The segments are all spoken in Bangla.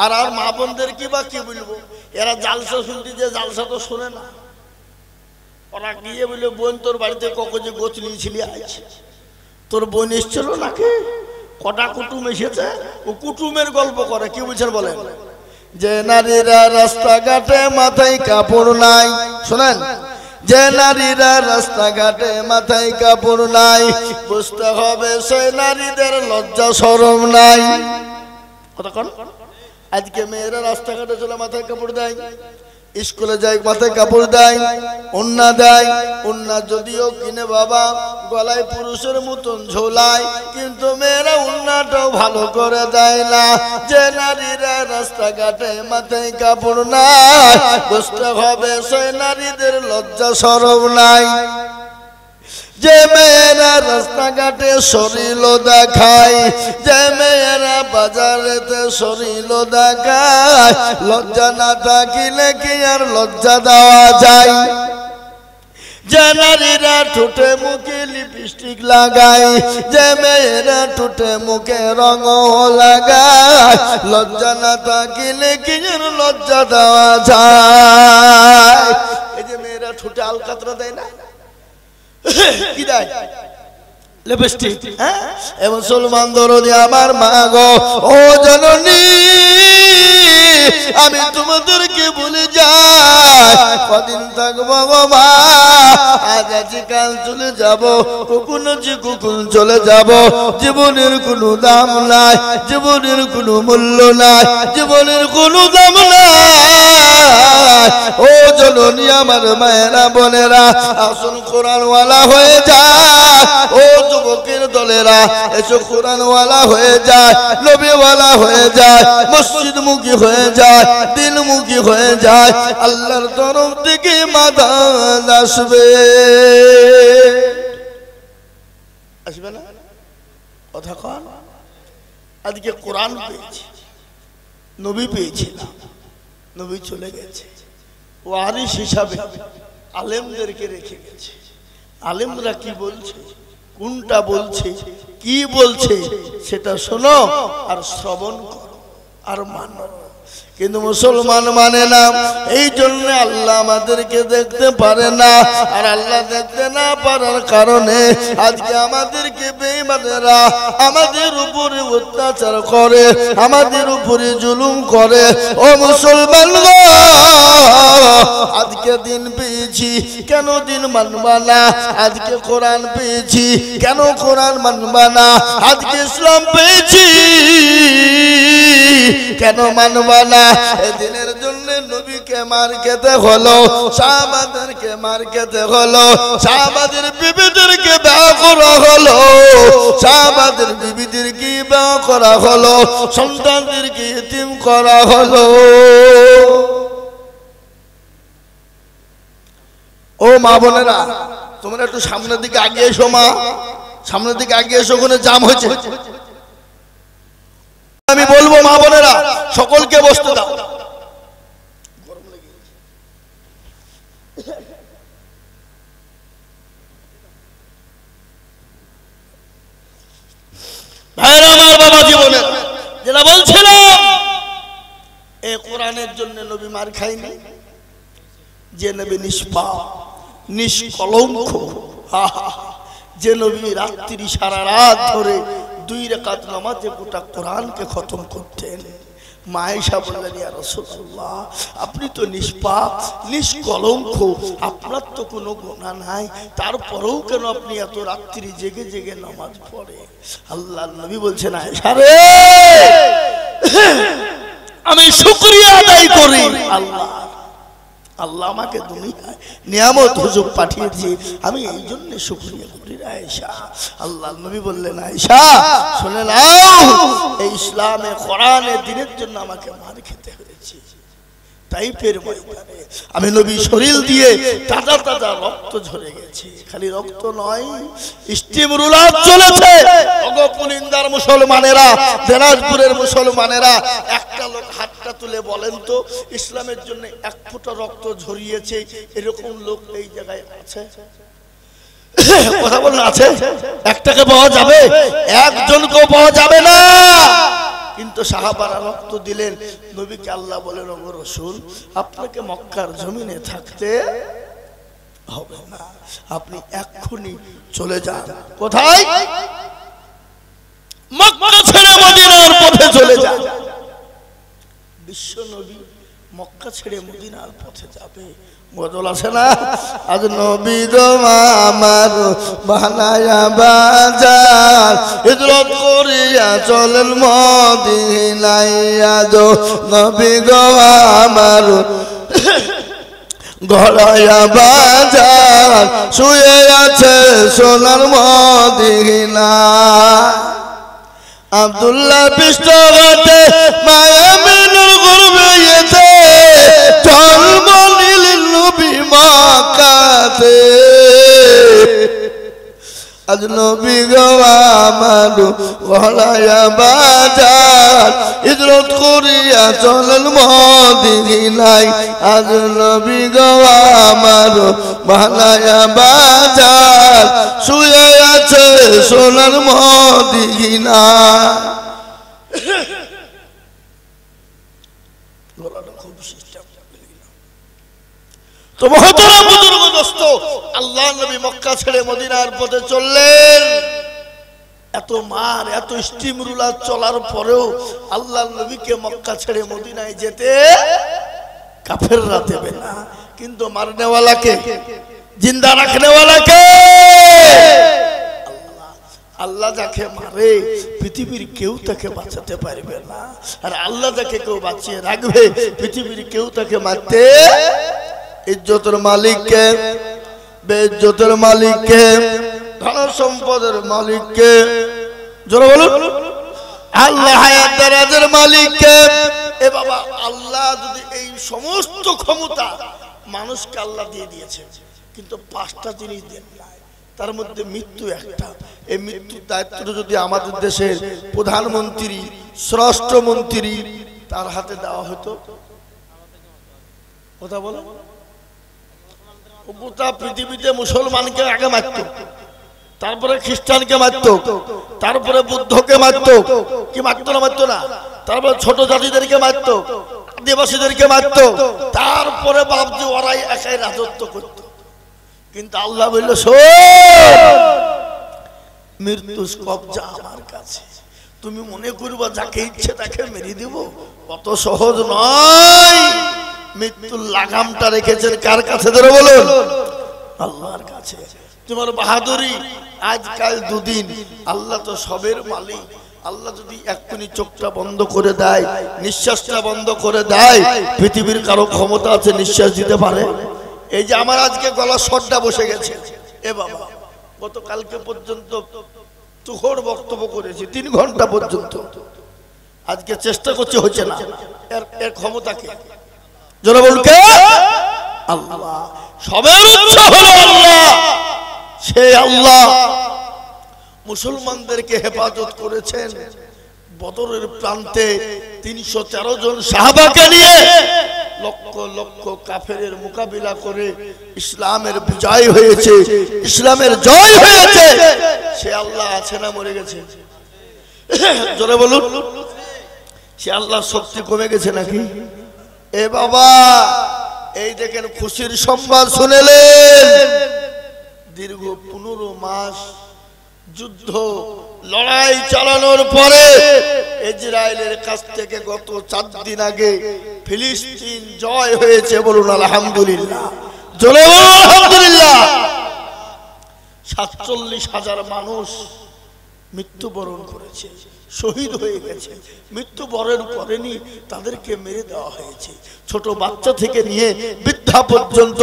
আর আর মা বোনদের কি বা কি বলবো, এরা জালসা শুনতে যে জালসা তো শোনে না। ওরা গিয়ে বলে বোন তোর বাড়িতে কখন যে গোছ নিয়েছিলি আজ, তোর বোন এসছিল নাকি, কটা কুটুম এসেছে, ও কুটুমের গল্প করে। কি বলছেন বলেন? যে নারীরা রাস্তাঘাটে মাথায় কাপড় নাই, শোনেন, যে নারীরা রাস্তাঘাটে মাথায় কাপড় নাই, বুঝতে হবে সেই নারীদের লজ্জা শরম নাই। কতক্ষণ আজকে মেয়েরা রাস্তাঘাটে চলে মাথায় কাপড় দেয়, স্কুলে যায় মাথায় কাপড় দেয়, ওন্না দেয়। ওন্না যদিও কিনে বাবা গলায় পুরুষের মতন ঝোলায়, কিন্তু মেয়েরা ওন্নাটাও ভালো করে দেয় না। যে নারীরা রাস্তাঘাটে মাথায় কাপড় নাই, বুঝতে হবে সেই নারীদের লজ্জা শরম নাই। যে মেয়েরা রাস্তাঘাটে শরীর দেখায়, যে মেয়েরা বাজারেতে শরীর দেখায়, লজ্জা না থাকিলে কি আর লজ্জা দেওয়া যায়? যে নারীরা ঠোঁটে মুখে লিপস্টিক লাগায়, যে মেয়েরা ঠোঁটে মুখে রঙ লাগায়, লজ্জা না থাকিলে কি আর লজ্জা দেওয়া যায়? এই যে মেয়েরা ঠোঁটে আলকাতরা দেয় না, কি দেয়? লিপস্টিক। হ্যাঁ, এবং মুসলমান দরদি আমার মা গো, ও জননী, আমি তোমাদেরকে বলে যাই, কদিন থাকবো গো মা, আজ আছি কাল চলে যাব, কখন আছি কখন চলে যাব। জীবনের কোনো দাম নাই, জীবনের কোনো মূল্য নাই, জীবনের কোনো দাম নাই। ও জননী আমার মায়েরা বোনেরা, আসুন কোরআনওয়ালা হয়ে যায়। ও যুবকের দলেরা, এসো কোরআনওয়ালা হয়ে যায়, নবীওয়ালা হয়ে যায়, মসজিদমুখী হয়ে যায়, দিনমুখী হয়ে যায়। আল্লাহর তরফ থেকে মাদান আসবে, আসবে না? কথা কন। আজকে কোরআন পেয়েছি, নবী পেয়েছিলাম, নবী চলে গেছে, ওয়ারিস হিসাবে আলেমদেরকে রেখে গেছে। আলেমরা কি বলছে, কোনটা বলছে, কি বলছে, সেটা শোনো আর শ্রবণ করো আর মানো। কিন্তু মুসলমান মানে না, এই জন্য আল্লাহ আমাদেরকে দেখতে পারে না। আর আল্লাহ দেখতে না পারার কারণে আজকে আমাদেরকে বেঈমানেরা আমাদের উপরে অত্যাচার করে, আমাদের উপরে জুলুম করে। ও মুসলমান গো, আজকে দিন পেয়েছি, কেন দিন মানবা না? আজকে কোরআন পেয়েছি, কেন কোরআন মানবা না? আজকে ইসলাম পেয়েছি, কেন মানবা না? এদিনের জন্য নবীকে মার খেতে হলো, সাহাবাদেরকে মার খেতে হলো, সাহাবাদের বিবিদেরকে বিয়ে করা হলো, সাহাবাদের বিবিদেরকে বিয়ে করা হলো, সন্তানদেরকে ইতিম করা হলো। ও মা বোনেরা, তোমরা একটু সামনের দিকে আগে এসো, মা সামনের দিকে আগে এসো, ওখানে জাম হয়েছে। আমি বলবো মা বোনেরা সকলকে বসতে দাও। ভাইরা আমার, বাবা জীবনে যেটা বলছিলাম, এই কোরআনের জন্য নবী মার খায়নি। যে নবী নিষ্পাপ নিষ্কলঙ্ক, যে নবী রাত্রি সারা রাত ধরে 2 রাকাত নামাজে গোটা কোরআনকে খতম করতেন। মা আয়েশা বললেন, ইয়া রাসূলুল্লাহ, আপনি তো নিষ্পাপ নিষ্কলঙ্ক, আপনার তো কোনো গুনাহ নাই, তারপরেও কেন আপনি এত রাত্রি জেগে জেগে নামাজ পড়েন? আল্লাহর নবী বলছেন, আয়েশা রে, আমি শুকরিয়া আদায় করি আল্লাহ, আল্লাহ আমাকে দুনিয়ায় নিয়ামত হুজুর পাঠিয়েছে, আমি এই জন্য শুকরিয়া করি আয়েশা। আল্লাহর নবী বললেন, আয়েশা শুনে নাও, এই ইসলামে কোরআনে দ্বীনের জন্য আমাকে মার খেতে হয়েছে। তাইফের ময়দানে আমি নবী শরীর দিয়ে তাজা তাজা রক্ত ঝরে গেছে। খালি রক্ত নয়, স্টিম রুলার চলেছে। অগপুলিন্দার মুসলমানেরা, দিনাজপুরের মুসলমানেরা, একটা লোক হাতটা তুলে বলেন তো, ইসলামের জন্য 1 ফোঁটা রক্ত ঝরিয়েছে এরকম লোক এই জায়গায় আছে? কথা বলেন, আছে? একটাকে পাওয়া যাবে? একজনকেও পাওয়া যাবে না। কিন্তু সাহাবারা রক্ত দিলেন। নবীকে আল্লাহ বলেন, ওগো রাসূল, আপনাকে মক্কার জমিনে থাকতে হবে না, আপনি এক্ষুনি চলে যান। কোথায়? মক্কা ছেড়ে মদিনার পথে চলে যান। বিশ্ব নবী মক্কা ছেড়ে মদিনার পথে যাবে, গজল আছে না? আজ নবী গো আমার বানায়া বাজার, হিজরত করিয়া চলেন মদিনায়। আজ নবী গো আমার গড়ায়া বাজার, শুয়ে আছে সোনার মদিনা। আব্দুল্লাহ পৃষ্ঠঘাটে মায়া মিনুর গর্বে এসে জন্ম নিলেন নবী মক্কাতে। আজ নবী গো আমার গড়ায়া বাজার, হিজরত করিয়া চলেন মদিনায়। আজ নবী গো আমার গড়ায়া বাজার, শুয়ে আছে সোনার মদিনা। গলাটা খুব সিস্টেম। তো মহতরম বুজুর্গ দোস্ত, আল্লাহ নবী মক্কা ছেড়ে মদিনার পথে চললেন। এত মার, এত স্টিম রুলার চলার পরেও আল্লাহ নবীকে মক্কা ছেড়ে মদিনায় যেতে কাফেররা দেবে না। কিন্তু মারনেওয়ালাকে, জিন্দা রাখনেওয়ালাকে আল্লাহ যাকে মারে পৃথিবীর কেউ তাকে বাঁচাতে পারবে না। আর আল্লাহ যাকে কেউ বাঁচিয়ে রাখবে পৃথিবীর কেউ তাকে মারতে। ইজ্জতের মালিককে, বেইজ্জতের মালিককে, ধন সম্পদের মালিককে, জোরে বলুন আল্লাহ। হায়াত দারাজের মালিককে। এ বাবা, আল্লাহ যদি এই সমস্ত ক্ষমতা মানুষকে আল্লাহ দিয়ে দিয়েছে, কিন্তু 5টা জিনিস দেন নাই, তার মধ্যে মৃত্যু একটা। এই মৃত্যুর দায়িত্বটা যদি আমাদের দেশের প্রধানমন্ত্রী, স্বরাষ্ট্রমন্ত্রী তার হাতে দেওয়া হতো, কথা বলো, গোটা পৃথিবীতে মুসলমানকে আগে মারত, তারপরে খ্রিস্টানকে মারত, তারপরে বুদ্ধকে মারত, কি মারত না? মারত না। তারপরে ছোট জাতিদেরকে মারত, আদিবাসীদেরকে মারত, তারপরে বাপজি ওরাই একাই রাজত্ব করত। কিন্তু আল্লাহ বলল, মৃত্যুর কবজা আমার কাছে। তুমি মনে করবা যাকে ইচ্ছে তাকে মেরে দিব, অত সহজ নয়। মৃত্যুর লাগামটা রেখেছেন কার কাছে? ধরে বলুন, আল্লাহর কাছে। তোমার বাহাদুরি আজকাল দুদিন, আল্লাহ তো সবের মালিক। আল্লাহ যদি এক্ষুনি চোখটা বন্ধ করে দেয়, নিঃশ্বাসটা বন্ধ করে দেয়, পৃথিবীর কারো ক্ষমতা আছে নিঃশ্বাস দিতে পারে? এই যে আমার আজকে গলা শটটা বসে গেছে, এ বাবা, গতকালকে পর্যন্ত তুখোড় বক্তব্য করেছি 3 ঘন্টা পর্যন্ত। আজকে চেষ্টা করছে, হচ্ছে না। এর ক্ষমতাকে যারা বলকে আল্লাহ, সবের উৎস হলো আল্লাহ। সেই আল্লাহ মুসলমানদেরকে হেফাজত করেছেন। বদরের প্রান্তে 313 জন সাহাবাকে নিয়ে লক্ষ লক্ষ কাফেরের মোকাবিলা করে ইসলামের বিজয় হয়েছে, ইসলামের জয় হয়েছে। সে আল্লাহ আছে না মরে গেছে? জোরে বলুন, সে আল্লাহ শক্তি কমে গেছে নাকি? এ বাবা, এই দেখেন খুশির সংবাদ শুনেলেন। দীর্ঘ 15 মাস যুদ্ধ লড়াই চালানোর পরে ইসরায়েলের কাছ থেকে গত 4 দিন আগে ফিলিস্তিন জয় হয়েছে। বলুন আলহামদুলিল্লাহ, জোরে বলুন আলহামদুলিল্লাহ। 47,000 মানুষ মৃত্যুবরণ করেছে, শহীদ হয়ে গেছে। মৃত্যুবরণ করেনি, তাদেরকে মেরে দেওয়া হয়েছে। ছোট বাচ্চা থেকে নিয়ে বৃদ্ধা পর্যন্ত,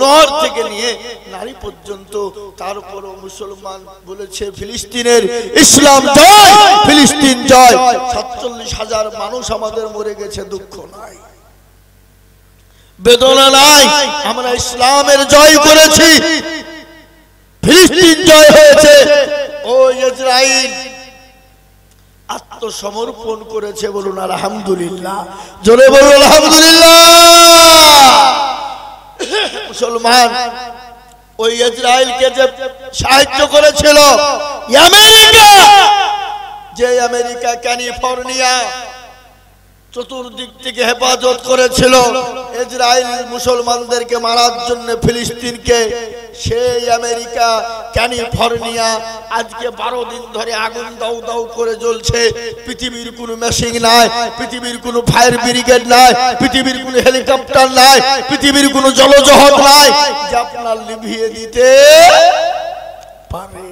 নর থেকে নিয়ে নারী পর্যন্ত। তারপরও মুসলমান বলেছে ফিলিস্তিনের ইসলাম জয়, ফিলিস্তিন জয়। 47,000 মানুষ আমাদের মরে গেছে, দুঃখ নাই, বেদনা নাই। আমরা ইসলামের জয় করেছি, ফিলিস্তিন জয় হয়েছে। ও ইসরাইল আত্মসমর্পণ করেছে। বলুন আলহামদুলিল্লাহ, জোরে বলুন আলহামদুলিল্লাহ। মুসলমান ওই ইসরায়েলকে যে সাহায্য করেছিল আমেরিকা, যে আমেরিকা ক্যালিফোর্নিয়া চতুর্দিক থেকে হেফাজত করেছিল ইসরায়েল মুসলমানদেরকে মারার জন্য ফিলিস্তিনকে, সেই আমেরিকা ক্যালিফোর্নিয়া আজকে 12 দিন ধরে আগুন দাউ দাউ করে জ্বলছে। পৃথিবীর কোনো মেশিন নাই, পৃথিবীর কোনো ফায়ার ব্রিগেড নাই, পৃথিবীর কোনো হেলিকপ্টার নাই, পৃথিবীর কোনো জলজাহাজ নাই যে আপনার লিভিয়ে দিতে পারে।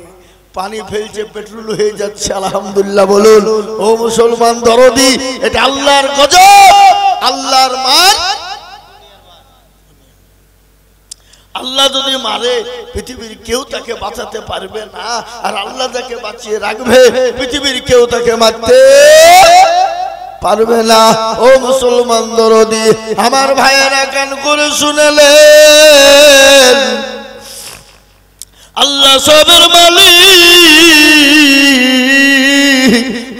পানি ফেলছে, পেট্রোল হয়ে যাচ্ছে। আলহামদুলিল্লাহ বলুন ও মুসলমান দরদি, এটা আল্লাহর গজব, আল্লাহর মান। আল্লাহ যদি মারে পৃথিবীর কেউ তাকে বাঁচাতে পারবে না, আর আল্লাহ যাকে বাঁচিয়ে রাখবে পৃথিবীর কেউ তাকে মারতে পারবে না। ও মুসলমান দরদি, আমার ভাইয়েরা কান করে শুনেলেন, আল্লাহ সবের মালিক।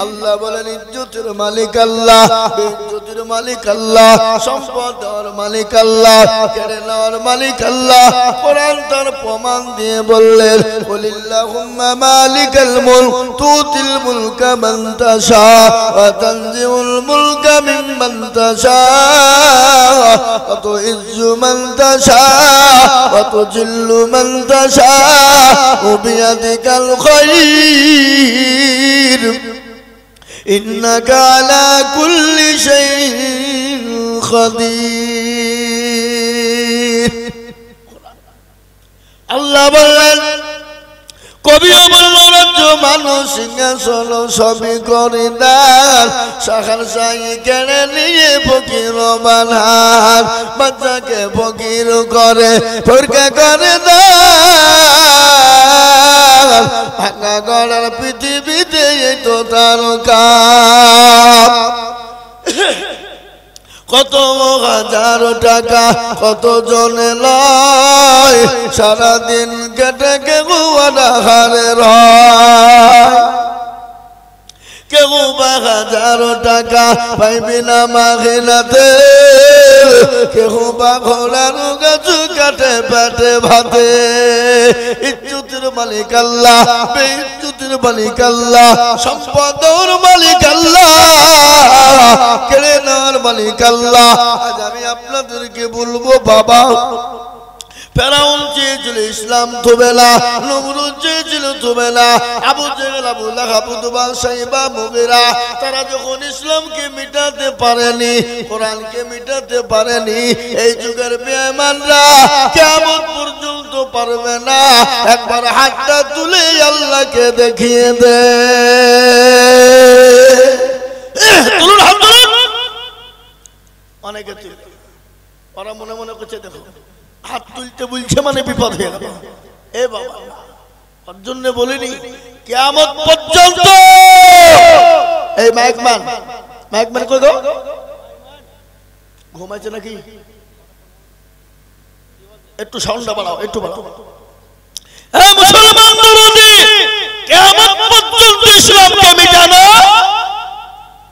আল্লাহ বলেন ইজ্জতের মালিক আল্লাহ, ইজ্জতের মালিক আল্লাহ, সম্পদের মালিক আল্লাহ, কেড়ে নেওয়ার মালিক আল্লাহ। কোরআন তার প্রমাণ দিয়ে বললেন, কুলিল্লাহুম্মা মালিকাল মুলক তুতিল মুলকা মান তাশা ওয়া তানজিউল মুলকা মিম্মান তাশা ওয়া তুইজ্জু মান তাশা ওয়া তুজিল্লু মান তাশা ওয়া বিয়াদিকাল খায়র ইন্নাকা আলা কুল্লি শাইইন কাদির। আল্লাহ বললেন, কবিও বলল, রাজ্য মানুষ সিংহাসন সবই করে দান, শাখার শাহী কেড়ে নিয়ে ফকির বানান, বাচ্চাকে ফকির করে ফরকা করে দান, ভাঙা গড়ার পৃথিবীতে এই তো তার কাম। কত হাজার টাকা কত জনে লয়, সারাদিন কেটে কেউ আধারে রয়, কেউ 1000 টাকা পাইবি না মাঘিনাতে, কেউ বা ঘোড়ার গাছ কাটে পেটে ভাতে। ইজ্জতের মালিক আল্লাহ, বেইজ্জতের মালিক আল্লাহ, সম্পদের মালিক আল্লাহ, কেড়ে নেওয়ার মালিক আল্লাহ। আজ আমি আপনাদেরকে বলবো, বাবা ফেরাউন চেয়েছিল ইসলাম থবে না, নমরুদ চেয়েছিল থবে না, আবু জেহেল, আবু লাহাব, উতবা, সাইবা, মুগীরা, তারা যখন ইসলামকে মিটাতে পারেনি, কোরআনকে মিটাতে পারেনি, এই যুগের বেঈমানরা কিয়ামত পর্যন্ত পারবে না। একবার হাতটা তুলে আল্লাহকে দেখিয়ে দে, তুলুন হাত তুলুন। অনেকে তুলবে, ওরা মনে মনে করছে দেখো হাত তুলতে বলছে মানে বিপদ হয়ে গেল। এ বাবা, ওর জন্য বলিনি কিয়ামত পর্যন্ত। এই মাইকম্যান, মাইকম্যান কই গো? ঘুমাইছে নাকি? একটু সাউন্ডটা বাড়াও, একটু বাড়াও। হ্যাঁ মুসলমান দরদি, কিয়ামত পর্যন্ত ইসলামকে মিটানো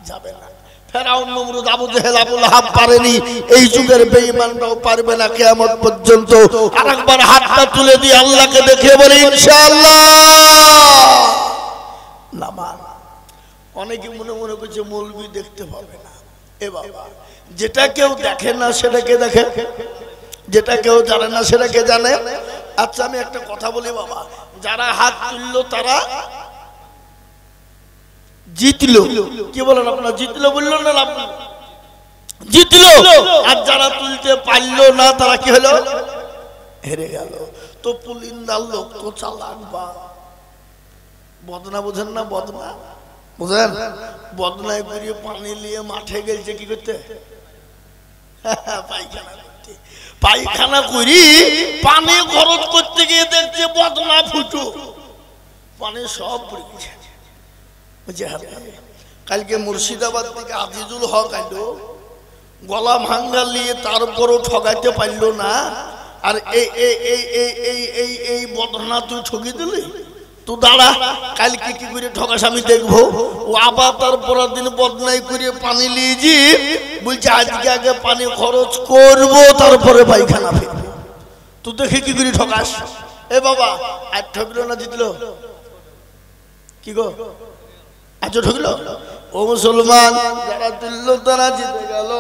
যাবে না। ফেরাউন, নমরুদ, আবু জেহেল, আবু লাহাব পারেনি, এই যুগের বেঈমানরাও পারবে না কিয়ামত পর্যন্ত। আরেকবার হাতটা তুলে দিয়ে আল্লাহকে দেখে বলি ইনশাআল্লাহ। নামান অনেকে মনে মনে করছে মৌলবি দেখতে পাবে না। এ বাবা, যেটা কেউ দেখে না সেটাকে দেখে, যেটা কেউ জানে না সেটাকে জানে। আচ্ছা আমি একটা কথা বলি বাবা, যারা হাত তুললো তারা জিতলো, কি বলেন আপনারা? জিতলো বললো না লাভ? জিতলো। আর যারা তুলতে পারলো না তারা কি হলো? হেরে গেল। তো পুলিন্দার লোক তো চালাক বা বদনা, বোঝেন না? বদনা বুঝেন? বদনায় করিয়ে পানি নিয়ে মাঠে গেছে কি করতে? পায়খানা করতে। পায়খানা করি পানি খরচ করতে গিয়ে দেখছে বদনা ফুটো, পানি সব পড়ে গেছে। কালকে মুর্শিদাবাদ থেকে আজিজুল হক আইলো, গলা ভাঙ্গা নিয়ে তারপরও ঠকাইতে পারলো না। আর এই বদনা তুই ঠকি দিলি, তুই দাঁড়া, কালকে কি করে ঠকাস আমি দেখবো। ও আবার তারপর দিন বদনাই করে পানি লিয়েছি, বলছে আজকে আগে পানি খরচ করবো তারপরে পায়খানা ফিরবো। তুই দেখে কি করে ঠকাস? এ বাবা, আর ঠকলো না জিতলো? কি গো, আর কাছে ঢুকলো ও মুসলমান যারা তুলল তারা জিতে গেল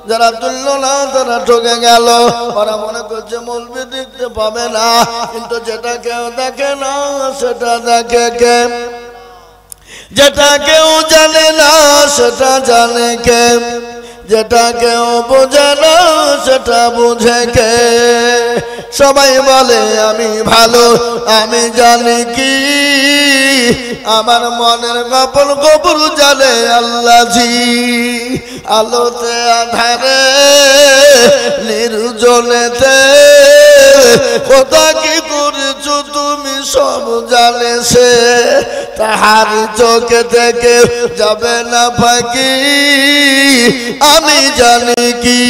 যারা তুলল না তারা ঠকে গেল ওরা মনে করছে মৌলবি দেখতে পাবে না কিন্তু যেটা কেউ দেখে না সেটা দেখে কে যেটা কেউ জানে না সেটা জানে কে যেটা কেউ বোঝে না সেটা বুঝে কে সবাই বলে আমি ভালো আমি জানি কি আমার মনের গোপন গোপন জানে আল্লাহ জি আলোতে আধারে নির্জনেতে কোথা কি করেছো তুমি সব জানে সে তাহার চোখে থেকে যাবে না ফাঁকি আমি জানি কি